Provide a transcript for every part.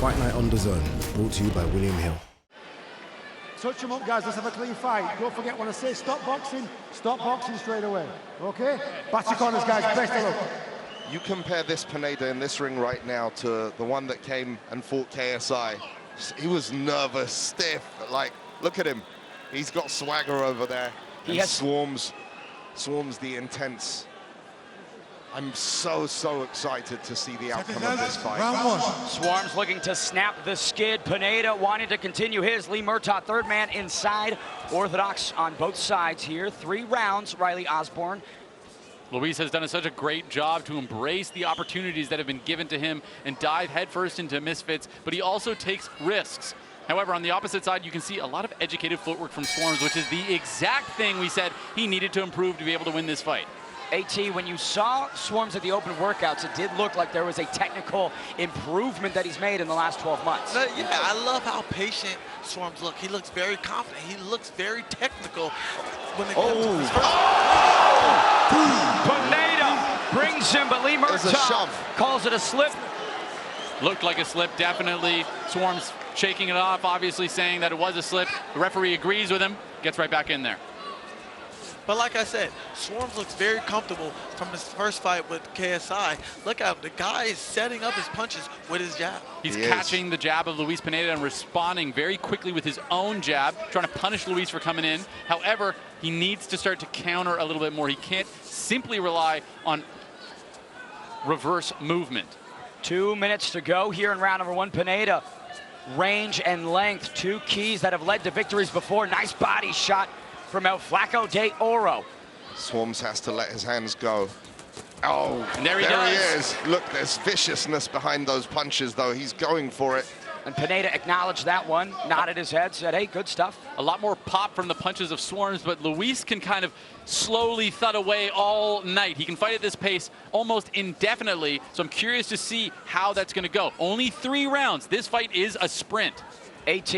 Fight Night on DAZN, brought to you by William Hill. Touch them up, guys. Let's have a clean fight. Don't forget when I say stop boxing straight away. Okay? Back to corners, guys. Best of luck. You compare this Pineda in this ring right now to the one that came and fought KSI. He was nervous, stiff. Like, look at him. He's got swagger over there. He has Swarmz the intense. I'm so excited to see the outcome of this fight. Round one. Swarmz looking to snap the skid. Pineda wanting to continue his. Lee Murtaugh, third man inside. Orthodox on both sides here. 3 rounds, Riley Osborne. Luis has done such a great job to embrace the opportunities that have been given to him and dive headfirst into misfits, but he also takes risks. However, on the opposite side, you can see a lot of educated footwork from Swarmz, which is the exact thing we said he needed to improve to be able to win this fight. AT, when you saw Swarmz at the open workouts, it did look like there was a technical improvement that he's made in the last 12 months. Yeah, I love how patient Swarmz looks. He looks very confident. He looks very technical when it comes to his first. Pineda brings him, but Lee Murtaugh calls it a slip. Looked like a slip, definitely. Swarmz shaking it off, obviously saying that it was a slip. The referee agrees with him, gets right back in there. But like I said, Swarmz looks very comfortable from his first fight with KSI. Look at him. The guy is setting up his punches with his jab. He's catching the jab of Luis Pineda and responding very quickly with his own jab, trying to punish Luis for coming in. However, he needs to start to counter a little bit more. He can't simply rely on reverse movement. 2 minutes to go here in round number 1. Pineda, range and length, 2 keys that have led to victories before. Nice body shot from El Flaco de Oro. Swarmz has to let his hands go. Oh, and there he is. Look, there's viciousness behind those punches, though. He's going for it. And Pineda acknowledged that one, nodded his head, said, hey, good stuff. A lot more pop from the punches of Swarmz, but Luis can kind of slowly thud away all night. He can fight at this pace almost indefinitely, so I'm curious to see how that's going to go. Only 3 rounds. This fight is a sprint. AT,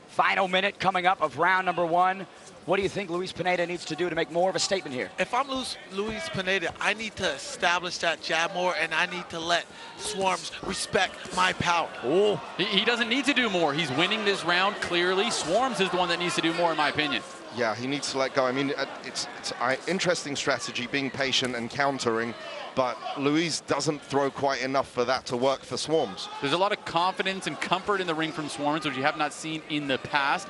final minute coming up of round number 1. What do you think Luis Pineda needs to do to make more of a statement here? If I'm Luis Pineda, I need to establish that jab more, and I need to let Swarmz respect my power. Oh, he doesn't need to do more. He's winning this round clearly. Swarmz is the one that needs to do more, in my opinion. Yeah, he needs to let go. I mean, it's an interesting strategy, being patient and countering, but Luis doesn't throw quite enough for that to work for Swarmz. There's a lot of confidence and comfort in the ring from Swarmz, which you have not seen in the past.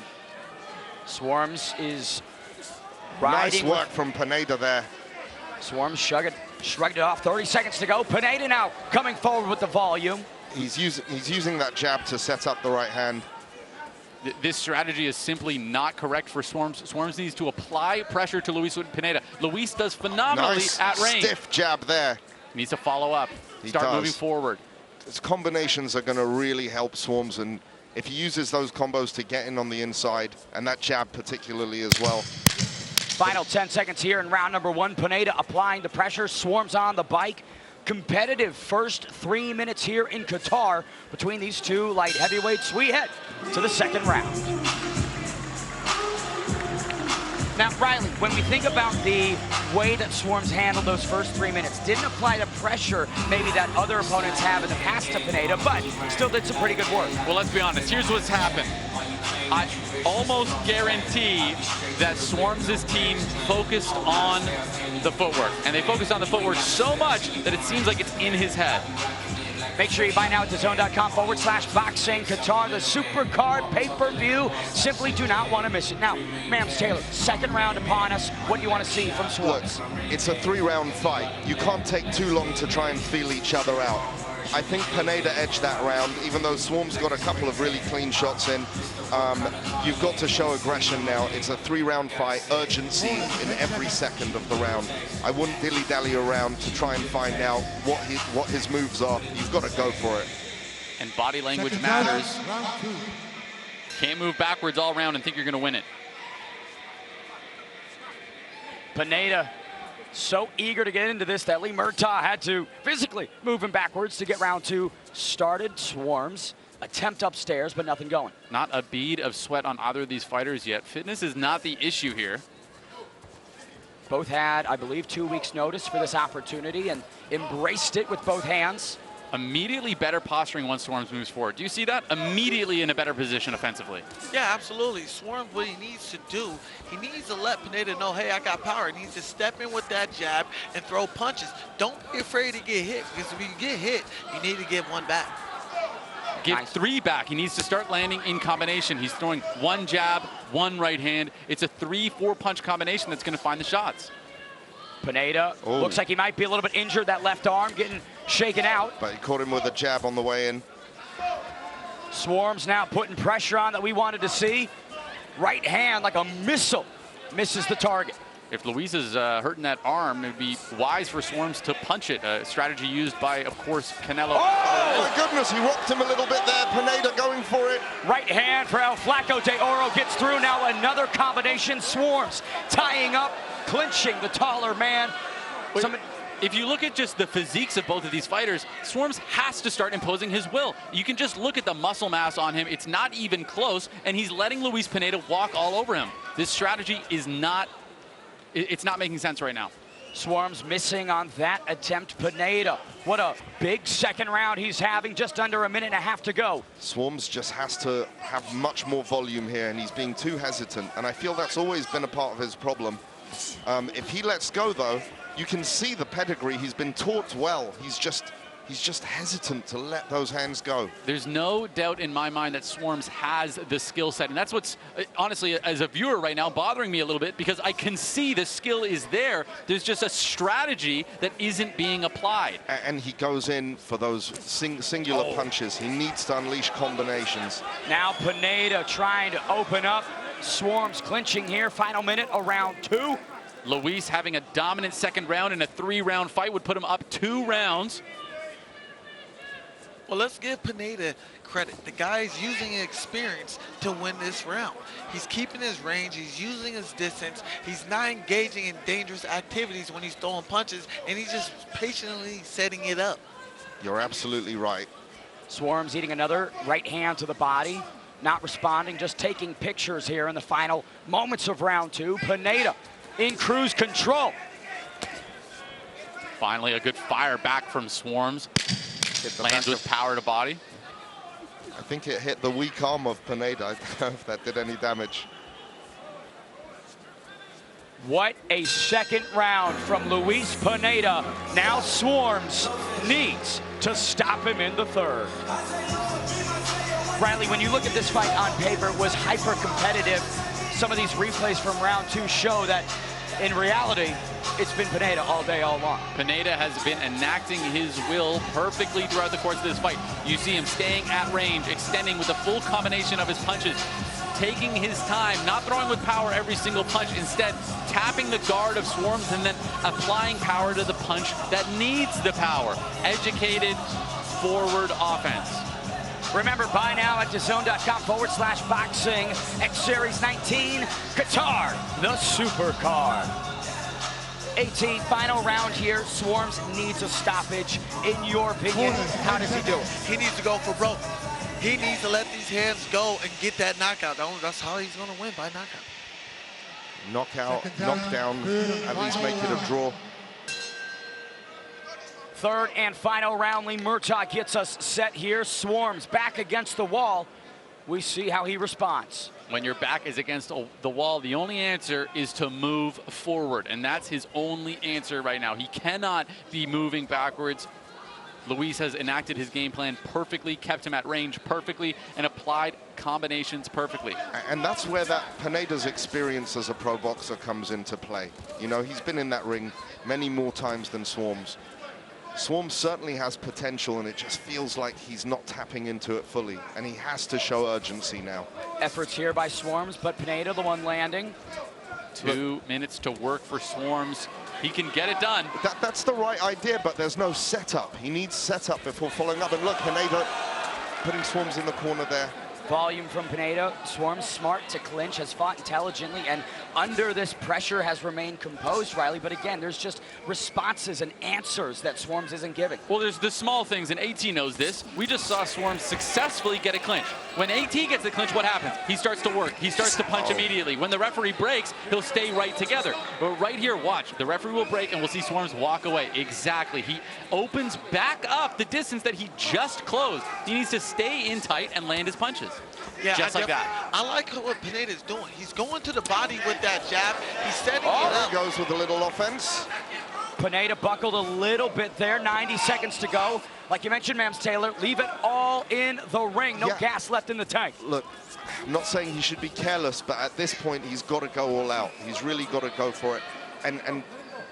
Swarmz is riding. Nice work from Pineda there. Swarmz shrugged it off. 30 seconds to go. Pineda now coming forward with the volume. He's using that jab to set up the right hand. This strategy is simply not correct for Swarmz. Swarmz needs to apply pressure to Luis Pineda. Luis does phenomenally at range. Stiff jab there. He needs to follow up. Start moving forward. His combinations are going to really help Swarmz, and if he uses those combos to get in on the inside, and that jab particularly as well. Final 10 seconds here in round number 1. Pineda applying the pressure. Swarmz on the bike. Competitive first 3 minutes here in Qatar between these 2 light heavyweights. We head to the 2nd round. Now, Riley, when we think about the way that Swarmz handled those first 3 minutes, didn't apply the pressure maybe that other opponents have in the past to Pineda, but still did some pretty good work. Well, let's be honest. Here's what's happened. I almost guarantee that Swarmz' team focused on the footwork. And they focused on the footwork so much that it seems like it's in his head. Make sure you buy now at DAZN.com/boxing Qatar, the Supercard pay-per-view. Simply do not want to miss it. Now, Mams Taylor, 2nd round upon us. What do you want to see from Swarmz? Look, it's a 3-round fight. You can't take too long to try and feel each other out. I think Pineda edged that round, even though Swarmz got a couple of really clean shots in. You've got to show aggression now. It's a 3-round fight, urgency in every second of the round. I wouldn't dilly-dally around to try and find out what his moves are. You've got to go for it. And body language matters. Can't move backwards all around and think you're going to win it. Pineda so eager to get into this that Lee Murtaugh had to physically move him backwards to get round 2 started. Swarmz attempt upstairs, but nothing going. Not a bead of sweat on either of these fighters yet. Fitness is not the issue here. Both had, I believe, 2 weeks notice for this opportunity and embraced it with both hands. Immediately better posturing once Swarmz moves forward. Do you see that? Immediately in a better position offensively. Yeah, absolutely. Swarmz, what he needs to do, he needs to let Pineda know, hey, I got power. He needs to step in with that jab and throw punches. Don't be afraid to get hit, because if you get hit, you need to give one back. Give 3 back. He needs to start landing in combination. He's throwing 1 jab, 1 right hand. It's a 3-4 punch combination that's going to find the shots. Pineda looks like he might be a little bit injured. That left arm getting shaken out. But he caught him with a jab on the way in. Swarmz now putting pressure on that we wanted to see. Right hand like a missile. Misses the target. If Luis is hurting that arm, it would be wise for Swarmz to punch it. A strategy used by, of course, Canelo. Oh, my goodness, he rocked him a little bit there. Pineda going for it. Right hand for El Flaco de Oro gets through. Now another combination. Swarmz tying up, clinching the taller man. If you look at just the physiques of both of these fighters, Swarmz has to start imposing his will. You can just look at the muscle mass on him. It's not even close, and he's letting Luis Pineda walk all over him. This strategy is not, it's not making sense right now. Swarmz missing on that attempt. Pineda, what a big second round he's having. Just under a minute and a half to go. Swarmz just has to have much more volume here, and he's being too hesitant. And I feel that's always been a part of his problem. If he lets go, though, you can see the pedigree. He's been taught well. He's just hesitant to let those hands go. There's no doubt in my mind that Swarmz has the skill set, and that's what's honestly, as a viewer right now, bothering me a little bit, because I can see the skill is there. There's just a strategy that isn't being applied. And he goes in for those singular punches. He needs to unleash combinations. Now Pineda trying to open up. Swarmz clinching here. Final minute of round 2. Luis having a dominant second round in a 3-round fight would put him up 2 rounds. Well, let's give Pineda credit. The guy is using experience to win this round. He's keeping his range. He's using his distance. He's not engaging in dangerous activities when he's throwing punches, and he's just patiently setting it up. You're absolutely right. Swarmz eating another right hand to the body. Not responding, just taking pictures here in the final moments of round 2. Pineda in cruise control. Finally, a good fire back from Swarmz. Lands with power to body. I think it hit the weak arm of Pineda. I don't know if that did any damage. What a second round from Luis Pineda. Now Swarmz needs to stop him in the 3rd. Riley, when you look at this fight on paper, it was hyper competitive. Some of these replays from round 2 show that in reality, it's been Pineda all day, all long. Pineda has been enacting his will perfectly throughout the course of this fight. You see him staying at range, extending with the full combination of his punches, taking his time, not throwing with power every single punch, instead tapping the guard of Swarmz and then applying power to the punch that needs the power. Educated, forward offense. Remember, buy now at DAZN.com/boxing. X Series 19, Qatar, the Supercard. 18th final round here. Swarmz needs a stoppage. In your opinion, how does he do it? He needs to go for broke. He needs to let these hands go and get that knockout. That's how he's going to win, by knockout. Knockdown, at least make it a draw. 3rd and final round. Lee Murtaugh gets us set here. Swarmz back against the wall. We see how he responds. When your back is against the wall, the only answer is to move forward, and that's his only answer right now. He cannot be moving backwards. Luis has enacted his game plan perfectly, kept him at range perfectly, and applied combinations perfectly. And that's where that Pineda's experience as a pro boxer comes into play. You know, he's been in that ring many more times than Swarmz. Swarmz certainly has potential, and it just feels like he's not tapping into it fully, and he has to show urgency now. Efforts here by Swarmz, but Pineda the one landing. 2 minutes to work for Swarmz. He can get it done. That's the right idea, but there's no setup. He needs setup before following up. And look, Pineda putting Swarmz in the corner there. Volume from Pineda. Swarmz smart to clinch, has fought intelligently, and under this pressure has remained composed, Riley. But again, there's just responses and answers that Swarmz isn't giving. Well, there's the small things, and AT knows this. We just saw Swarmz successfully get a clinch. When AT gets the clinch, what happens? He starts to work. He starts to punch immediately. When the referee breaks, he'll stay right together. But right here, watch. The referee will break, and we'll see Swarmz walk away. Exactly. He opens back up the distance that he just closed. He needs to stay in tight and land his punches. Yeah, just like that. I like what Pineda's doing. He's going to the body with that jab. He's setting it There up. he goes with a little offense. Pineda buckled a little bit there. 90 seconds to go. Like you mentioned, Mams Taylor, leave it all in the ring. No gas left in the tank. Look, I'm not saying he should be careless, but at this point, he's got to go all out. He's really got to go for it. And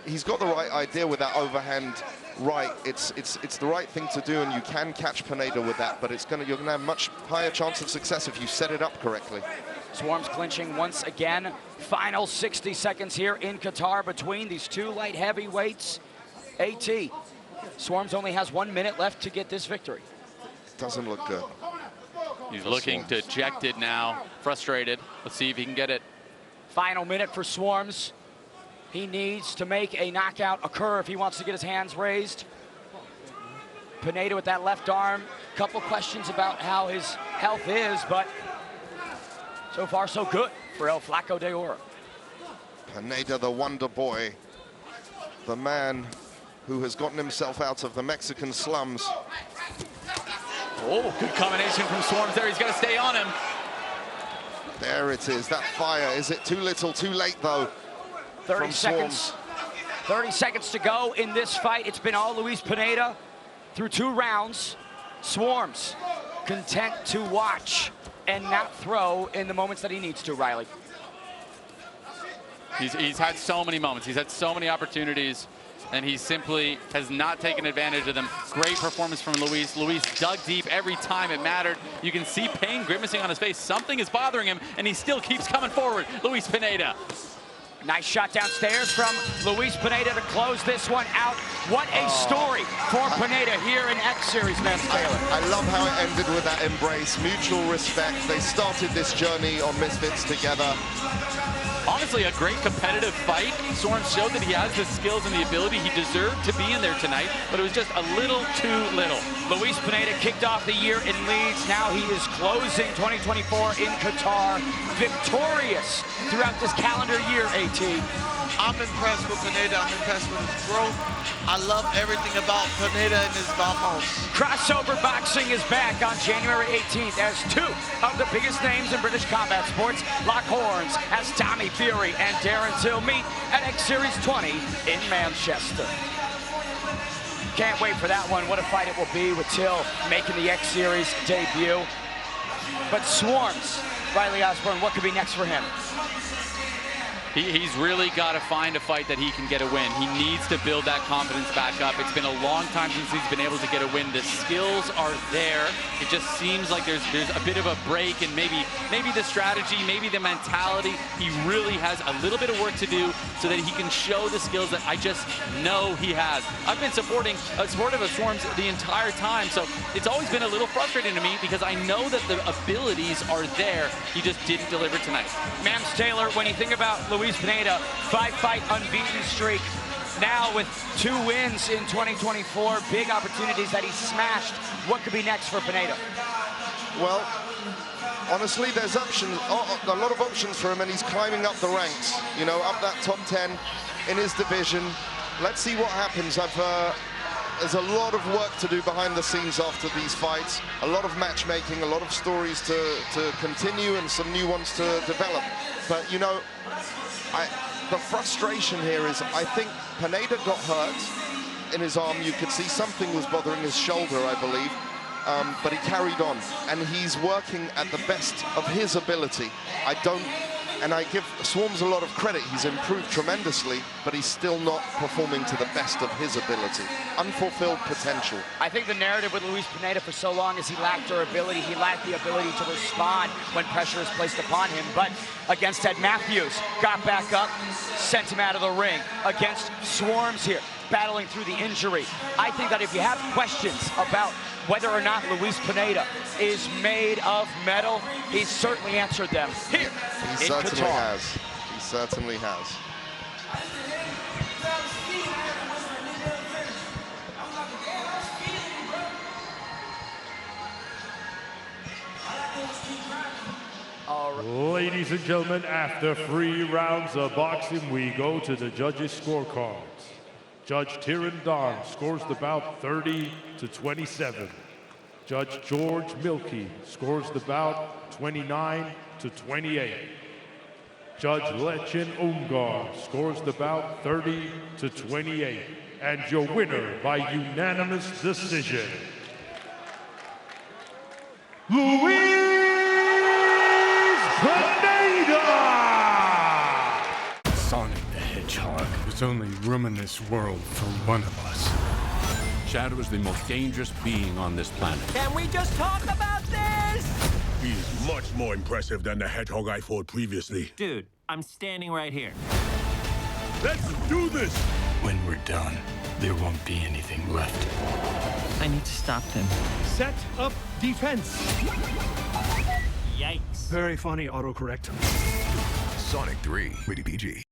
he's got the right idea with that overhand right. It's the right thing to do, and you can catch Pineda with that, but you're gonna have much higher chance of success if you set it up correctly. Swarmz clinching once again. Final 60 seconds here in Qatar between these two light heavyweights. AT, Swarmz only has 1 minute left to get this victory. Doesn't look good. He's looking dejected now, frustrated. Let's see if he can get it. Final minute for Swarmz. He needs to make a knockout occur if he wants to get his hands raised. Pineda with that left arm. Couple questions about how his health is, but so far so good for El Flaco de Oro. Pineda, the wonder boy, the man who has gotten himself out of the Mexican slums. Oh, good combination from Swarmz there. He's got to stay on him. There it is, that fire. Is it too little, too late, though? 30 seconds. 30 seconds to go in this fight. It's been all Luis Pineda through 2 rounds. Swarmz content to watch and not throw in the moments that he needs to, Riley. He's had so many moments. He's had so many opportunities, and he simply has not taken advantage of them. Great performance from Luis. Luis dug deep every time it mattered. You can see pain grimacing on his face. Something is bothering him, and he still keeps coming forward. Luis Pineda. Nice shot downstairs from Luis Pineda to close this one out. What a story for Pineda here in X Series, Mams Taylor. I love how it ended with that embrace, mutual respect. They started this journey on Misfits together. Honestly, a great competitive fight. Swarmz showed that he has the skills and the ability. He deserved to be in there tonight, but it was just a little too little. Luis Pineda kicked off the year in Leeds. Now he is closing 2024 in Qatar. Victorious throughout this calendar year, AT. I'm impressed with Pineda. I'm impressed with his growth. I love everything about Pineda and his vamos. Crossover Boxing is back on January 18th as 2 of the biggest names in British combat sports lock horns as Tommy Fury and Darren Till meet at X Series 20 in Manchester. Can't wait for that one. What a fight it will be with Till making the X Series debut. But Swarmz, Riley Osborne, what could be next for him? He's really got to find a fight that he can get a win. He needs to build that confidence back up. It's been a long time since he's been able to get a win. The skills are there. It just seems like there's a bit of a break, and maybe the strategy, maybe the mentality. He really has a little bit of work to do so that he can show the skills that I just know he has. I've been supportive of Swarmz the entire time, so it's always been a little frustrating to me because I know that the abilities are there. He just didn't deliver tonight. Mams Taylor, when you think about Luis Pineda, 5-fight unbeaten streak. Now with 2 wins in 2024, big opportunities that he smashed. What could be next for Pineda? Well, honestly, there's options, a lot of options for him, and he's climbing up the ranks, you know, up that top 10 in his division. Let's see what happens. There's a lot of work to do behind the scenes after these fights, a lot of matchmaking, a lot of stories to continue, and some new ones to develop. But, you know, the frustration here is I think Pineda got hurt in his arm. You could see something was bothering his shoulder, I believe, but he carried on, and he's working at the best of his ability. And I give Swarmz a lot of credit. He's improved tremendously, but he's still not performing to the best of his ability. Unfulfilled potential. I think the narrative with Luis Pineda for so long is he lacked durability. He lacked the ability to respond when pressure is placed upon him. But against Ed Matthews, got back up, sent him out of the ring. Against Swarmz here, battling through the injury. I think that if you have questions about whether or not Luis Pineda is made of metal, he's certainly answered them here He in certainly Qatar. has. He He certainly has. Ladies and gentlemen, after 3 rounds of boxing, we go to the judges' scorecards. Judge Tyron Don scores the bout 30-27. Judge George Milkey scores the bout 29-28. Judge Lechen Umgar scores the bout 30-28. And your winner by unanimous decision, Pineda! Sonic the Hedgehog. There's only room in this world for one of us. Shadow is the most dangerous being on this planet. Can we just talk about this? He's much more impressive than the Hedgehog I fought previously. Dude, I'm standing right here. Let's do this! When we're done, there won't be anything left. I need to stop them. Set up defense. Yikes. Very funny autocorrect. Sonic 3, rated PG.